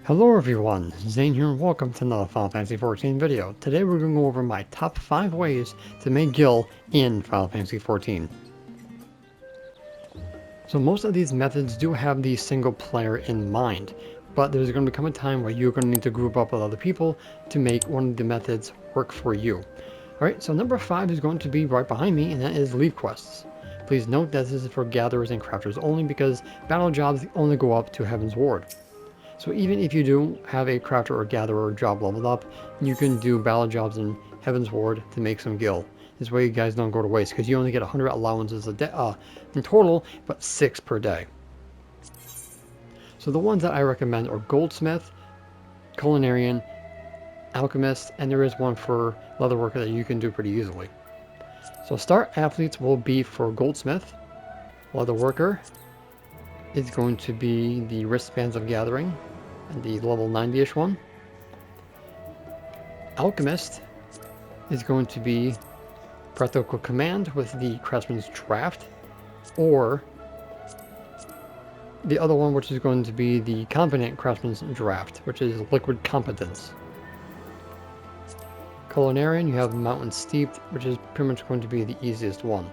Hello everyone, Zane here and welcome to another Final Fantasy XIV video. Today we're going to go over my top 5 ways to make gil in Final Fantasy XIV. So most of these methods do have the single player in mind, but there's going to come a time where you're going to need to group up with other people to make one of the methods work for you. Alright, so number 5 is going to be right behind me, and that is leave quests. Please note that this is for gatherers and crafters only because battle jobs only go up to Heaven's Ward. So even if you do have a crafter or gatherer job leveled up, you can do battle jobs in Heaven's Ward to make some gil. This way you guys don't go to waste, because you only get 100 allowances a day, in total, but 6 per day. So the ones that I recommend are Goldsmith, Culinarian, Alchemist, and there is one for Leatherworker that you can do pretty easily. So start athletes will be for Goldsmith. Leatherworker is going to be the Wristbands of Gathering, and the level 90-ish one. Alchemist is going to be Practical Command with the Craftsman's Draft, or the other one, which is going to be the Confident Craftsman's Draft, which is Liquid Competence. Culinarian, you have Mountain Steeped, which is pretty much going to be the easiest one.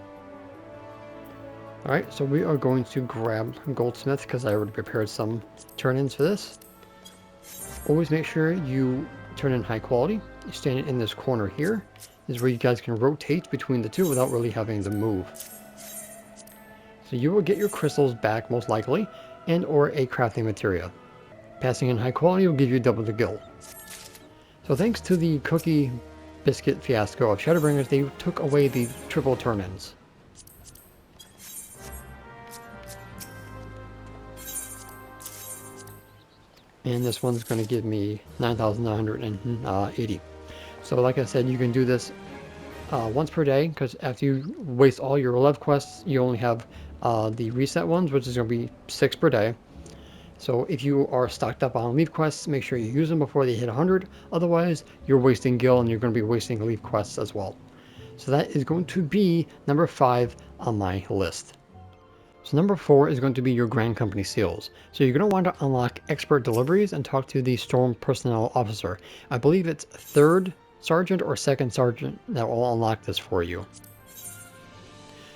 Alright, so we are going to grab Goldsmith because I already prepared some turn-ins for this. Always make sure you turn in high quality. You stand in this corner here. This is where you guys can rotate between the two without really having to move. So you will get your crystals back most likely, and or a crafting materia. Passing in high quality will give you double the gil. So thanks to the cookie biscuit fiasco of Shadowbringers, they took away the triple turn-ins. And this one's going to give me 9,980. So like I said, you can do this once per day, because after you waste all your lev quests, you only have the reset ones, which is going to be 6 per day. So if you are stocked up on leave quests, make sure you use them before they hit 100. Otherwise, you're wasting gil and you're going to be wasting leave quests as well. So that is going to be number 5 on my list. So number 4 is going to be your Grand Company seals. So you're going to want to unlock expert deliveries and talk to the Storm Personnel Officer. I believe it's 3rd Sergeant or 2nd Sergeant that will unlock this for you.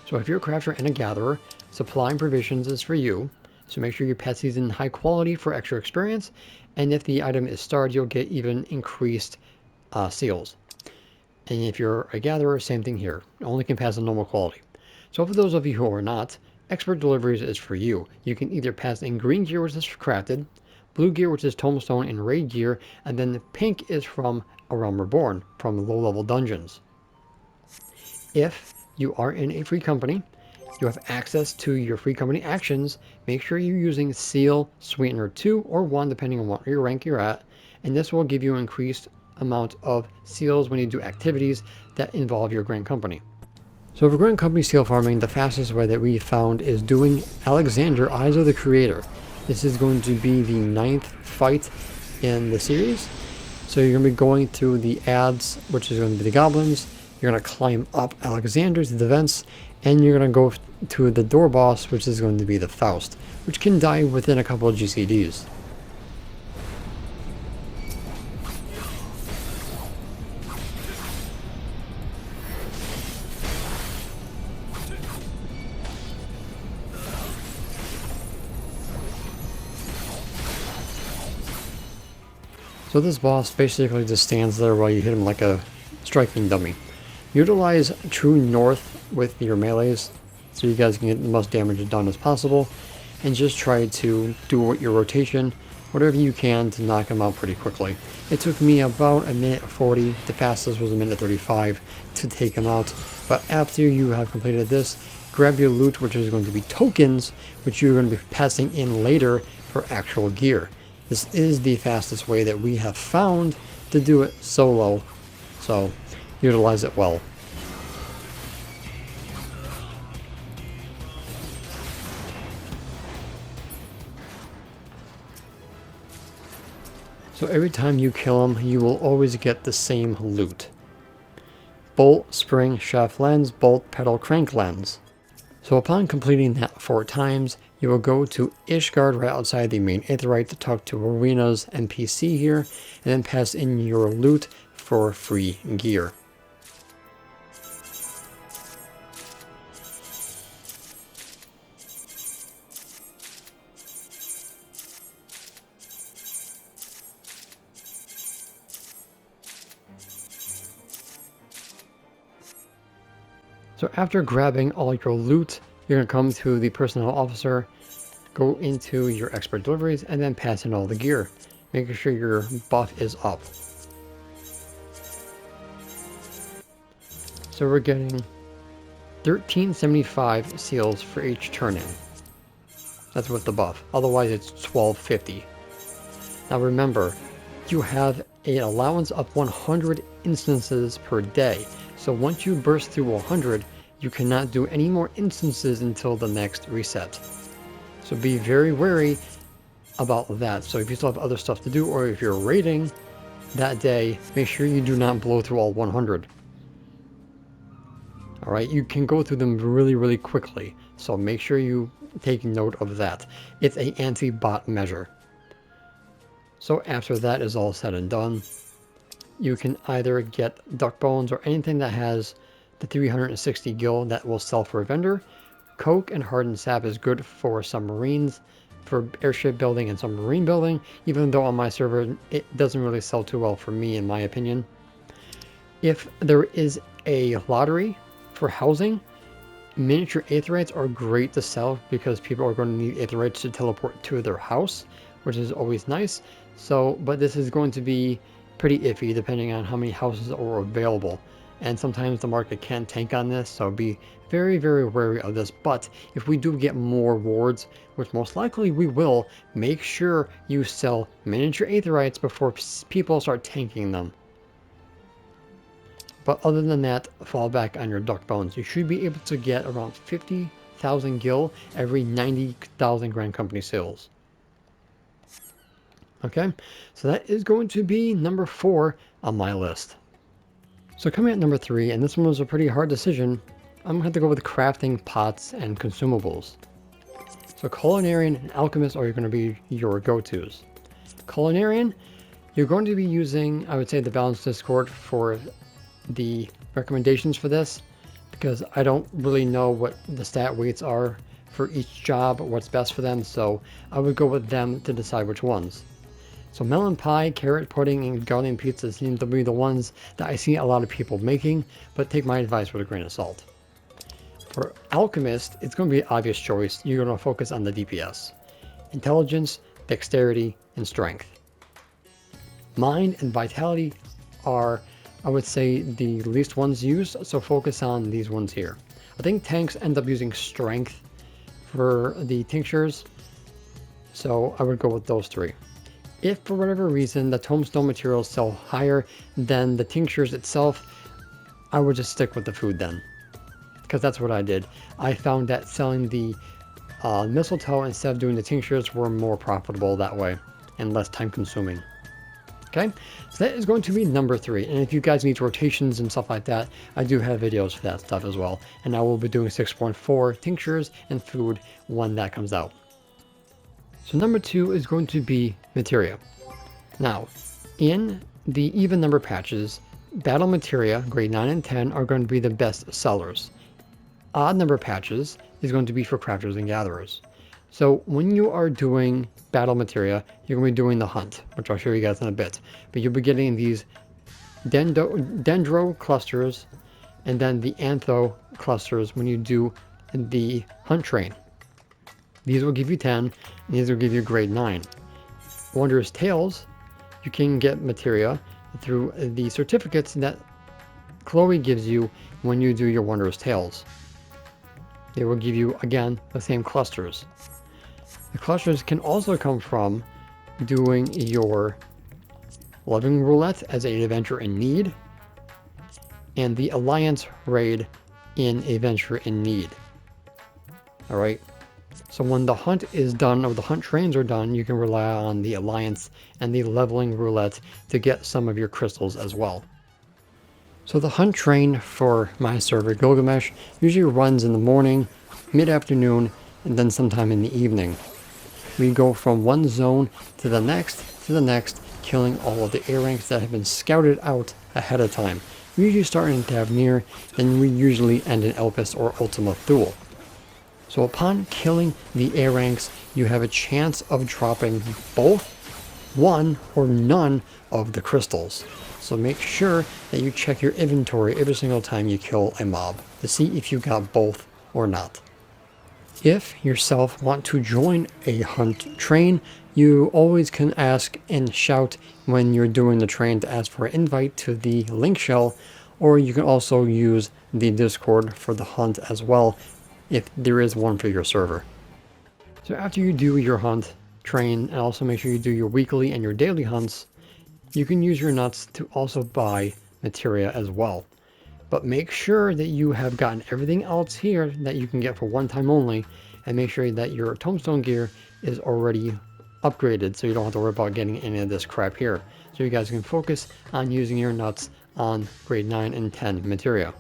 So if you're a crafter and a gatherer, supplying provisions is for you. So make sure you pass these in high quality for extra experience. And if the item is starred, you'll get even increased seals. And if you're a gatherer, same thing here. Only can pass in normal quality. So for those of you who are not, expert deliveries is for you. You can either pass in green gear, which is crafted, blue gear, which is tomestone and raid gear, and then the pink is from A Realm Reborn, from low-level dungeons. If you are in a free company, you have access to your free company actions. Make sure you're using Seal Sweetener 2 or 1, depending on what your rank you're at, and this will give you an increased amount of seals when you do activities that involve your Grand Company. So for Grand Company seal farming, the fastest way that we found is doing Alexander, Eyes of the Creator. This is going to be the 9th fight in the series. So you're going to be going through the ads, which is going to be the goblins. You're going to climb up Alexander's, the vents, and you're going to go to the door boss, which is going to be the Faust, which can die within a couple of GCDs. So this boss basically just stands there while you hit him like a striking dummy. Utilize True North with your melees so you guys can get the most damage done as possible, and just try to do your rotation, whatever you can, to knock him out pretty quickly. It took me about 1:40, the fastest was 1:35 to take him out, but after you have completed this, grab your loot, which is going to be tokens, which you're going to be passing in later for actual gear. This is the fastest way that we have found to do it solo, so utilize it well. So every time you kill him, you will always get the same loot. Bolt, spring, shaft lens, bolt, pedal, crank lens. So upon completing that 4 times, you will go to Ishgard right outside the main Aetheryte to talk to Rowena's NPC here, and then pass in your loot for free gear. So after grabbing all your loot, you're going to come to the personnel officer, go into your expert deliveries, and then pass in all the gear, making sure your buff is up. So we're getting 1375 seals for each turn-in. That's with the buff. Otherwise it's 1250. Now remember, you have an allowance of 100 instances per day. So once you burst through 100, you cannot do any more instances until the next reset. So be very wary about that. So if you still have other stuff to do, or if you're raiding that day, make sure you do not blow through all 100. Alright, you can go through them really quickly. So make sure you take note of that. It's an anti-bot measure. So after that is all said and done, you can either get duck bones or anything that has the 360 gil that will sell for a vendor. Coke and hardened sap is good for submarines, for airship building and submarine building, even though on my server it doesn't really sell too well for me in my opinion. If there is a lottery for housing, miniature aetherytes are great to sell because people are going to need aetherytes to teleport to their house, which is always nice. So, but this is going to be pretty iffy depending on how many houses are available, and sometimes the market can tank on this, so be very wary of this. But if we do get more wards, which most likely we will, make sure you sell miniature aetherytes before people start tanking them. But other than that, fall back on your duck bones. You should be able to get around 50,000 gil every 90,000 Grand Company sales. Okay, so that is going to be number 4 on my list. So coming at number 3, and this one was a pretty hard decision, I'm going to have to go with crafting pots and consumables. So Culinarian and Alchemist are going to be your go-tos. Culinarian, you're going to be using, I would say, the Balanced Discord for the recommendations for this, because I don't really know what the stat weights are for each job, what's best for them, so I would go with them to decide which ones. So melon pie, carrot pudding, and garlic pizza seem to be the ones that I see a lot of people making, but take my advice with a grain of salt. For Alchemist, it's going to be an obvious choice. You're going to focus on the DPS. Intelligence, dexterity, and strength. Mind and vitality are, I would say, the least ones used, so focus on these ones here. I think tanks end up using strength for the tinctures, so I would go with those 3. If for whatever reason the tomestone materials sell higher than the tinctures itself, I would just stick with the food then, because that's what I did. I found that selling the mistletoe instead of doing the tinctures were more profitable that way and less time consuming. Okay, so that is going to be number 3. And if you guys need rotations and stuff like that, I do have videos for that stuff as well. And I will be doing 6.4 tinctures and food when that comes out. So number 2 is going to be materia. Now, in the even number patches, battle materia, grade 9 and 10, are going to be the best sellers. Odd number patches is going to be for crafters and gatherers. So when you are doing battle materia, you're going to be doing the hunt, which I'll show you guys in a bit. But you'll be getting these dendro clusters and then the antho clusters when you do the hunt train. These will give you 10, and these will give you grade 9. Wondrous Tales, you can get materia through the certificates that Chloe gives you when you do your Wondrous Tales. They will give you, again, the same clusters. The clusters can also come from doing your Loving Roulette as an adventure in need, and the Alliance raid in Adventure in Need. Alright? So when the hunt is done, or the hunt trains are done, you can rely on the Alliance and the Leveling Roulette to get some of your crystals as well. So the hunt train for my server, Gilgamesh, usually runs in the morning mid-afternoon, and then sometime in the evening. We go from one zone to the next, killing all of the A ranks that have been scouted out ahead of time. We usually start in Davnir, then we usually end in Elpis or Ultima Thule. So upon killing the A ranks, you have a chance of dropping both one or none of the crystals. So make sure that you check your inventory every single time you kill a mob to see if you got both or not. If yourself want to join a hunt train, you always can ask and shout when you're doing the train to ask for an invite to the link shell, or you can also use the Discord for the hunt as well, if there is one for your server. So after you do your hunt train, and also make sure you do your weekly and your daily hunts, you can use your nuts to also buy materia as well. But make sure that you have gotten everything else here that you can get for one time only, and make sure that your tomestone gear is already upgraded so you don't have to worry about getting any of this crap here. So you guys can focus on using your nuts on grade 9 and 10 materia.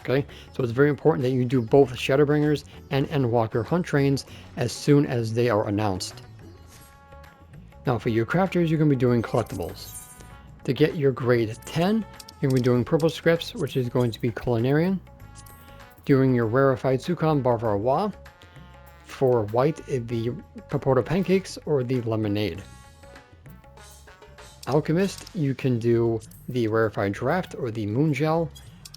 Okay, so it's very important that you do both Shadowbringers and Endwalker hunt trains as soon as they are announced. Now for your crafters, you're going to be doing collectibles. To get your grade 10, you're going to be doing purple scripts, which is going to be culinarian. Doing your rarefied Sucom Bavarois. For white, the Papoda pancakes or the lemonade. Alchemist, you can do the rarefied draft or the moon gel.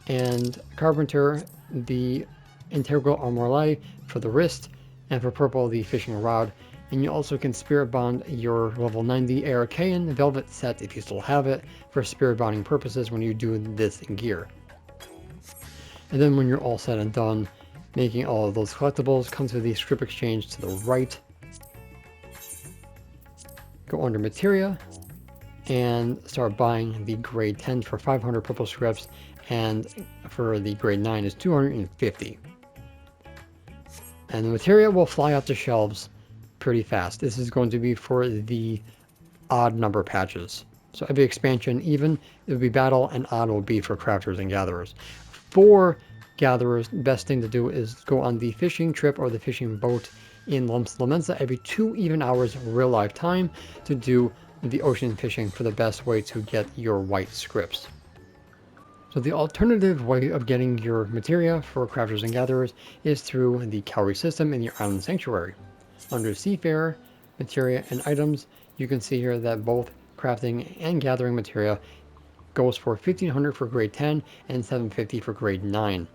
And carpenter, the integral armorelay for the wrist, and for purple, the fishing rod. And you also can spirit bond your level 90 Archaean velvet set if you still have it for spirit bonding purposes when you do this gear. And then when you're all said and done making all of those collectibles, come to the script exchange to the right, go under materia and start buying the grade 10 for 500 purple scripts, and for the grade 9 is 250. And the materia will fly off the shelves pretty fast. This is going to be for the odd number patches. So every expansion, even, it will be battle, and odd will be for crafters and gatherers. For gatherers, the best thing to do is go on the fishing trip or the fishing boat in Lamensa every 2 even hours real life time to do the ocean fishing for the best way to get your white scripts. So the alternative way of getting your materia for crafters and gatherers is through the calorie system in your island sanctuary. Under Seafarer, materia, and items, you can see here that both crafting and gathering materia goes for 1500 for grade 10 and 750 for grade 9.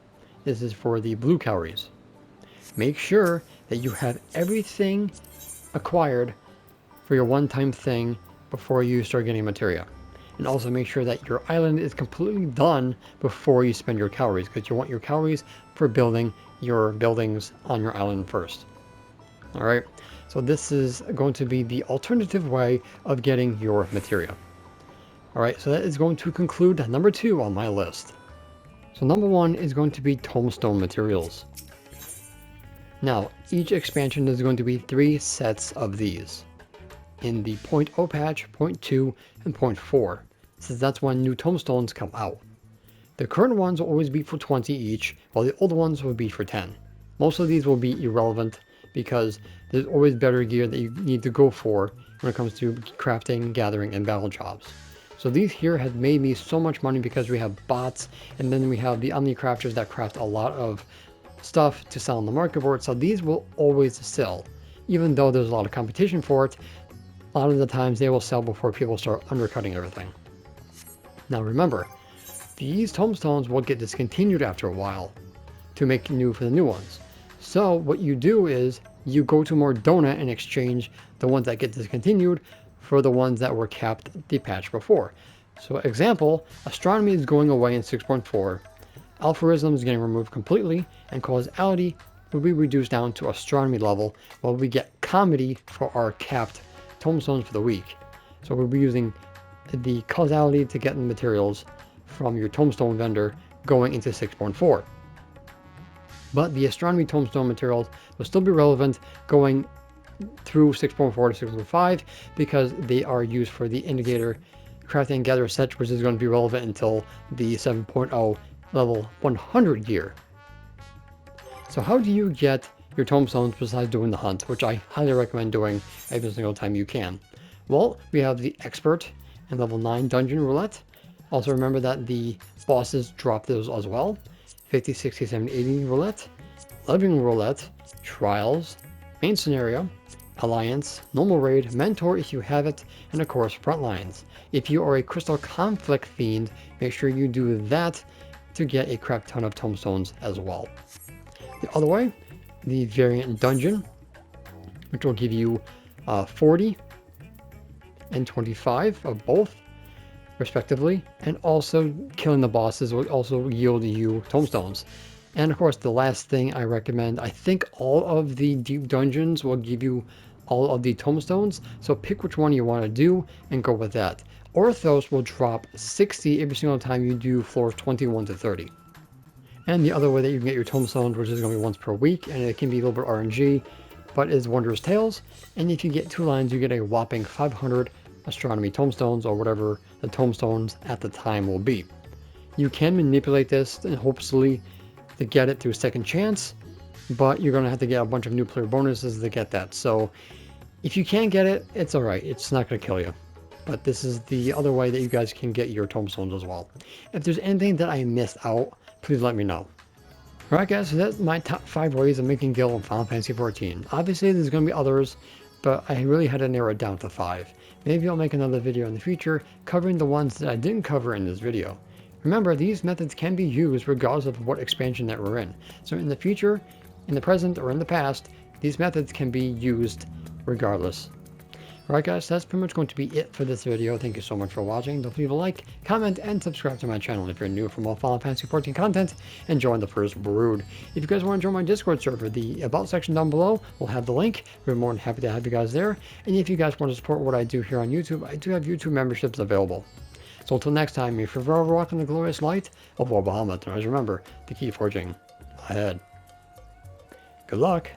This is for the blue calories. Make sure that you have everything acquired for your one-time thing before you start getting materia. And also make sure that your island is completely done before you spend your calories, because you want your calories for building your buildings on your island first. Alright, so this is going to be the alternative way of getting your materia. Alright, so that is going to conclude number 2 on my list. So number 1 is going to be tomestone materials. Now, each expansion is going to be 3 sets of these. In the 0.0 patch, 0.2, and 0.4, since that's when new tomestones come out. The current ones will always be for 20 each, while the old ones will be for 10. Most of these will be irrelevant, because there's always better gear that you need to go for when it comes to crafting, gathering, and battle jobs. So these here have made me so much money because we have bots, and then we have the omni-crafters that craft a lot of stuff to sell on the market board, so these will always sell. Even though there's a lot of competition for it, a lot of the times they will sell before people start undercutting everything. Now remember, these tomestones will get discontinued after a while to make new for the new ones. So what you do is you go to Mordona and exchange the ones that get discontinued for the ones that were capped the patch before. So example, astronomy is going away in 6.4, alpharism is getting removed completely, and causality will be reduced down to astronomy level, while we get comedy for our capped tomestones for the week. So we'll be using the causality to get the materials from your tomestone vendor going into 6.4. But the astronomy tomestone materials will still be relevant going through 6.4 to 6.5 because they are used for the indicator crafting and gather set, which is going to be relevant until the 7.0 level 100 year. So how do you get your tomestones besides doing the hunt, which I highly recommend doing every single time you can? Well, we have the expert and level 9 dungeon roulette. Also remember that the bosses drop those as well. 50, 60, 70, 80 roulette, living roulette, trials, main scenario, alliance, normal raid, mentor if you have it, and of course front lines. If you are a crystal conflict fiend, make sure you do that to get a crap ton of tomestones as well. The other way, the variant dungeon, which will give you 40 and 25 of both respectively, and also killing the bosses will also yield you tomestones. And of course the last thing I recommend, I think all of the deep dungeons will give you all of the tomestones, so pick which one you want to do and go with that. Orthos will drop 60 every single time you do floors 21 to 30. And the other way that you can get your tomestones, which is going to be once per week, and it can be a little bit RNG, but is Wondrous Tales. And if you get 2 lines, you get a whopping 500 astronomy tomestones, or whatever the tomestones at the time will be. You can manipulate this and hopefully to get it through second chance, but you're going to have to get a bunch of new player bonuses to get that. So if you can't get it, it's alright. It's not going to kill you. But this is the other way that you guys can get your tomestones as well. If there's anything that I missed out, please let me know. Alright guys, so that's my top 5 ways of making gil in Final Fantasy XIV. Obviously there's going to be others, but I really had to narrow it down to 5. Maybe I'll make another video in the future covering the ones that I didn't cover in this video. Remember, these methods can be used regardless of what expansion that we're in. So in the future, in the present, or in the past, these methods can be used regardless. Alright guys, that's pretty much going to be it for this video. Thank you so much for watching. Don't leave a like, comment, and subscribe to my channel if you're new for more Final Fantasy XIV content, and join the first brood. If you guys want to join my Discord server, the About section down below will have the link. We're more than happy to have you guys there. And if you guys want to support what I do here on YouTube, I do have YouTube memberships available. So until next time, may forever walk in the glorious light of War Bahamut. And always remember to keep forging ahead. Good luck!